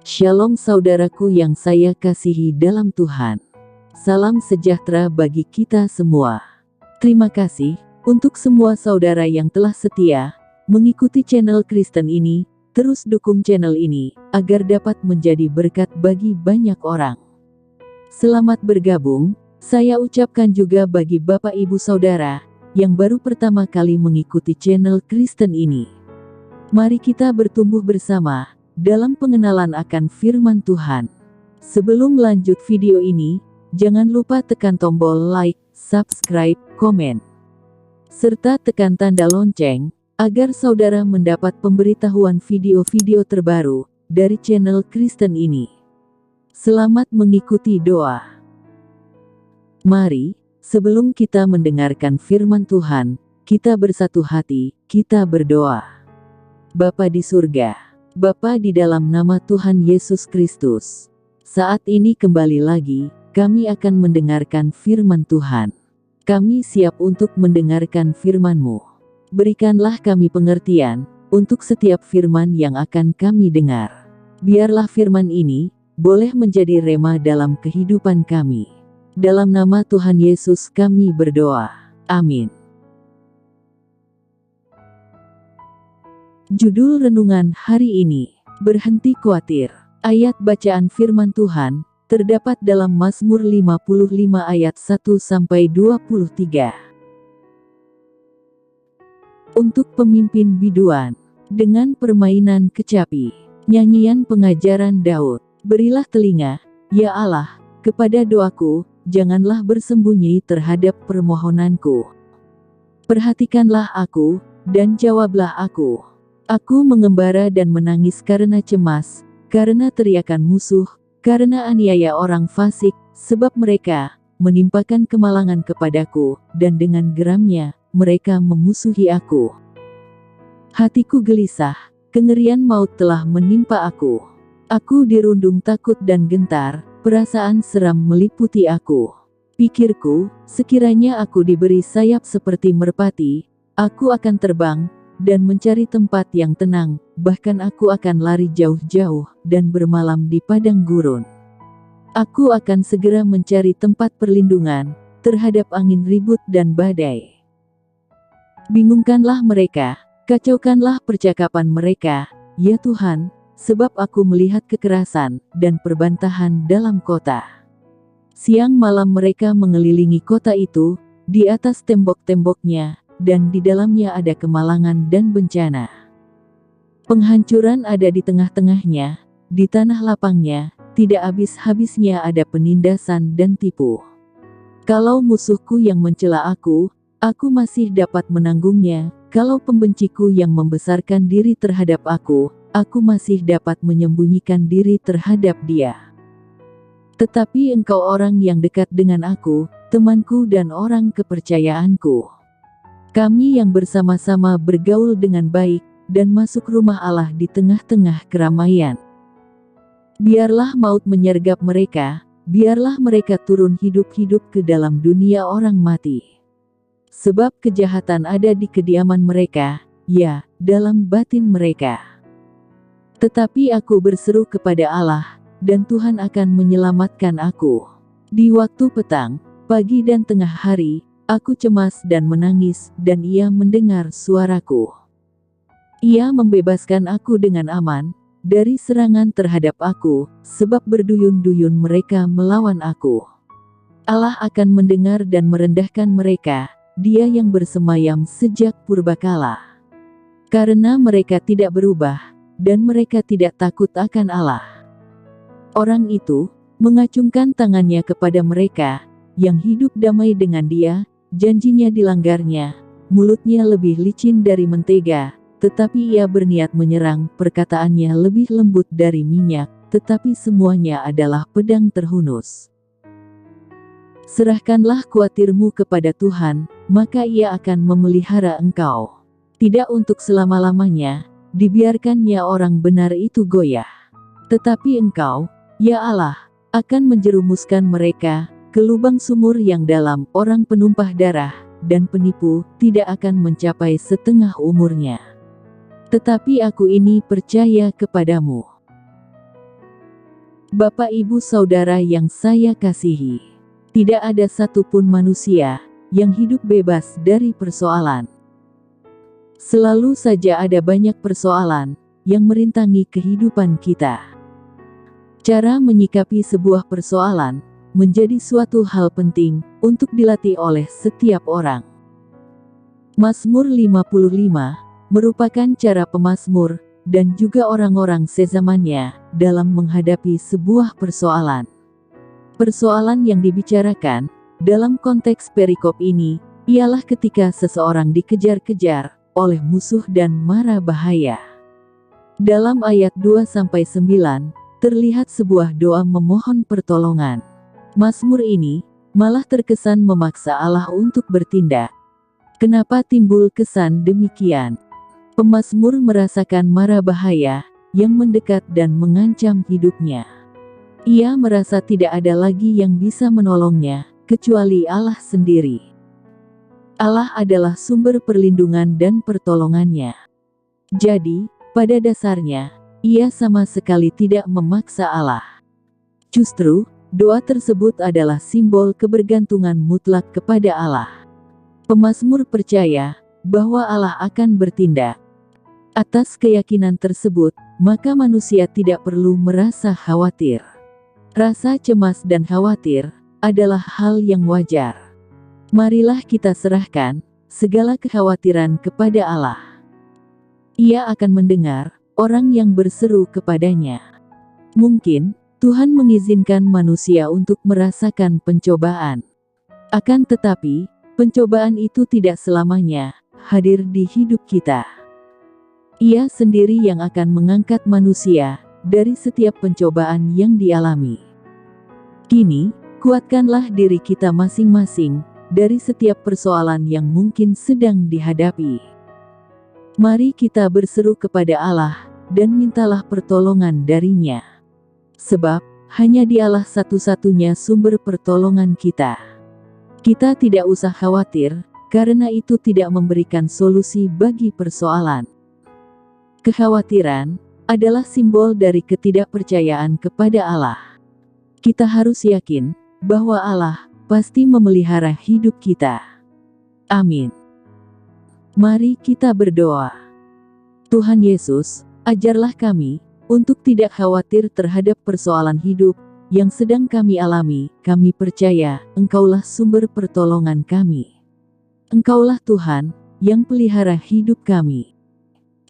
Shalom saudaraku yang saya kasihi dalam Tuhan. Salam sejahtera bagi kita semua. Terima kasih untuk semua saudara yang telah setia mengikuti channel Kristen ini. Terus dukung channel ini agar dapat menjadi berkat bagi banyak orang. Selamat bergabung, saya ucapkan juga bagi Bapak Ibu Saudara yang baru pertama kali mengikuti channel Kristen ini. Mari kita bertumbuh bersama dalam pengenalan akan firman Tuhan. Sebelum lanjut video ini, jangan lupa tekan tombol like, subscribe, komen, serta tekan tanda lonceng, agar saudara mendapat pemberitahuan video-video terbaru dari channel Kristen ini. Selamat mengikuti doa. Mari, sebelum kita mendengarkan firman Tuhan, kita bersatu hati, kita berdoa. Bapa di surga, Bapa di dalam nama Tuhan Yesus Kristus, saat ini kembali lagi, kami akan mendengarkan firman Tuhan. Kami siap untuk mendengarkan firman-Mu. Berikanlah kami pengertian, untuk setiap firman yang akan kami dengar. Biarlah firman ini, boleh menjadi rema dalam kehidupan kami. Dalam nama Tuhan Yesus kami berdoa. Amin. Judul renungan hari ini, berhenti khawatir. Ayat bacaan firman Tuhan, terdapat dalam Mazmur 55 ayat 1-23. Untuk pemimpin biduan, dengan permainan kecapi, nyanyian pengajaran Daud, berilah telinga, ya Allah, kepada doaku, janganlah bersembunyi terhadap permohonanku. Perhatikanlah aku, dan jawablah aku. Aku mengembara dan menangis karena cemas, karena teriakan musuh, karena aniaya orang fasik, sebab mereka menimpakan kemalangan kepadaku, dan dengan geramnya, mereka memusuhi aku. Hatiku gelisah, kengerian maut telah menimpa aku. Aku dirundung takut dan gentar, perasaan seram meliputi aku. Pikirku, sekiranya aku diberi sayap seperti merpati, aku akan terbang, dan mencari tempat yang tenang, bahkan aku akan lari jauh-jauh, dan bermalam di padang gurun. Aku akan segera mencari tempat perlindungan, terhadap angin ribut dan badai. Bingungkanlah mereka, kacaukanlah percakapan mereka, ya Tuhan, sebab aku melihat kekerasan, dan perbantahan dalam kota. Siang malam mereka mengelilingi kota itu, di atas tembok-temboknya, dan di dalamnya ada kemalangan dan bencana. Penghancuran ada di tengah-tengahnya, di tanah lapangnya, tidak habis-habisnya ada penindasan dan tipu. Kalau musuhku yang mencela aku masih dapat menanggungnya, kalau pembenciku yang membesarkan diri terhadap aku masih dapat menyembunyikan diri terhadap dia. Tetapi engkau orang yang dekat dengan aku, temanku dan orang kepercayaanku. Kami yang bersama-sama bergaul dengan baik, dan masuk rumah Allah di tengah-tengah keramaian. Biarlah maut menyergap mereka, biarlah mereka turun hidup-hidup ke dalam dunia orang mati. Sebab kejahatan ada di kediaman mereka, ya, dalam batin mereka. Tetapi aku berseru kepada Allah, dan Tuhan akan menyelamatkan aku. Di waktu petang, pagi dan tengah hari, aku cemas dan menangis, dan Ia mendengar suaraku. Ia membebaskan aku dengan aman, dari serangan terhadap aku, sebab berduyun-duyun mereka melawan aku. Allah akan mendengar dan merendahkan mereka, Dia yang bersemayam sejak purbakala. Karena mereka tidak berubah, dan mereka tidak takut akan Allah. Orang itu mengacungkan tangannya kepada mereka yang hidup damai dengan Dia. Janjinya dilanggarnya, mulutnya lebih licin dari mentega, tetapi ia berniat menyerang, perkataannya lebih lembut dari minyak, tetapi semuanya adalah pedang terhunus. Serahkanlah khawatirmu kepada Tuhan, maka Ia akan memelihara engkau. Tidak untuk selama-lamanya, dibiarkannya orang benar itu goyah. Tetapi engkau, ya Allah, akan menjerumuskan mereka ke lubang sumur yang dalam. Orang penumpah darah dan penipu tidak akan mencapai setengah umurnya. Tetapi aku ini percaya kepadamu. Bapak, Ibu, Saudara yang saya kasihi, tidak ada satupun manusia yang hidup bebas dari persoalan. Selalu saja ada banyak persoalan yang merintangi kehidupan kita. Cara menyikapi sebuah persoalan menjadi suatu hal penting untuk dilatih oleh setiap orang. Mazmur 55 merupakan cara pemazmur dan juga orang-orang sezamannya dalam menghadapi sebuah persoalan. Persoalan yang dibicarakan dalam konteks perikop ini ialah ketika seseorang dikejar-kejar oleh musuh dan mara bahaya. Dalam ayat 2-9 terlihat sebuah doa memohon pertolongan. Mazmur ini malah terkesan memaksa Allah untuk bertindak. Kenapa timbul kesan demikian? Pemazmur merasakan mara bahaya yang mendekat dan mengancam hidupnya. Ia merasa tidak ada lagi yang bisa menolongnya kecuali Allah sendiri. Allah adalah sumber perlindungan dan pertolongannya. Jadi, pada dasarnya, ia sama sekali tidak memaksa Allah. Justru, doa tersebut adalah simbol kebergantungan mutlak kepada Allah. Pemazmur percaya bahwa Allah akan bertindak. Atas keyakinan tersebut, maka manusia tidak perlu merasa khawatir. Rasa cemas dan khawatir adalah hal yang wajar. Marilah kita serahkan segala kekhawatiran kepada Allah. Ia akan mendengar orang yang berseru kepadanya. Mungkin Tuhan mengizinkan manusia untuk merasakan pencobaan. Akan tetapi, pencobaan itu tidak selamanya hadir di hidup kita. Ia sendiri yang akan mengangkat manusia dari setiap pencobaan yang dialami. Kini, kuatkanlah diri kita masing-masing dari setiap persoalan yang mungkin sedang dihadapi. Mari kita berseru kepada Allah dan mintalah pertolongan darinya. Sebab, hanya Dialah satu-satunya sumber pertolongan kita. Kita tidak usah khawatir, karena itu tidak memberikan solusi bagi persoalan. Kekhawatiran adalah simbol dari ketidakpercayaan kepada Allah. Kita harus yakin bahwa Allah pasti memelihara hidup kita. Amin. Mari kita berdoa. Tuhan Yesus, ajarlah kami untuk tidak khawatir terhadap persoalan hidup yang sedang kami alami. Kami percaya Engkaulah sumber pertolongan kami. Engkaulah Tuhan yang pelihara hidup kami.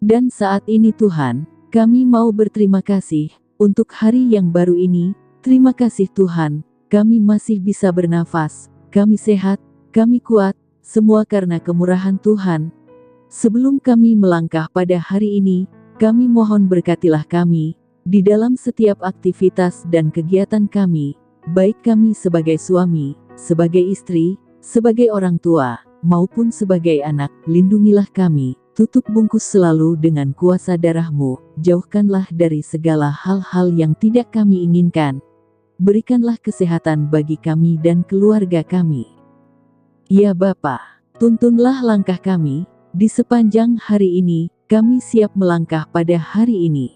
Dan saat ini Tuhan, kami mau berterima kasih untuk hari yang baru ini. Terima kasih Tuhan, kami masih bisa bernafas, kami sehat, kami kuat, semua karena kemurahan Tuhan. Sebelum kami melangkah pada hari ini, kami mohon berkatilah kami di dalam setiap aktivitas dan kegiatan kami, baik kami sebagai suami, sebagai istri, sebagai orang tua, maupun sebagai anak. Lindungilah kami, tutup bungkus selalu dengan kuasa darah-Mu, jauhkanlah dari segala hal-hal yang tidak kami inginkan. Berikanlah kesehatan bagi kami dan keluarga kami. Ya Bapa, tuntunlah langkah kami, di sepanjang hari ini, kami siap melangkah pada hari ini.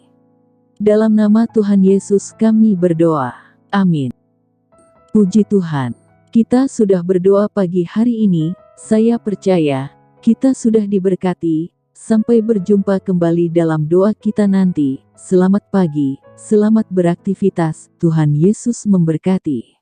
Dalam nama Tuhan Yesus kami berdoa. Amin. Puji Tuhan. Kita sudah berdoa pagi hari ini, saya percaya, kita sudah diberkati. Sampai berjumpa kembali dalam doa kita nanti. Selamat pagi, selamat beraktivitas, Tuhan Yesus memberkati.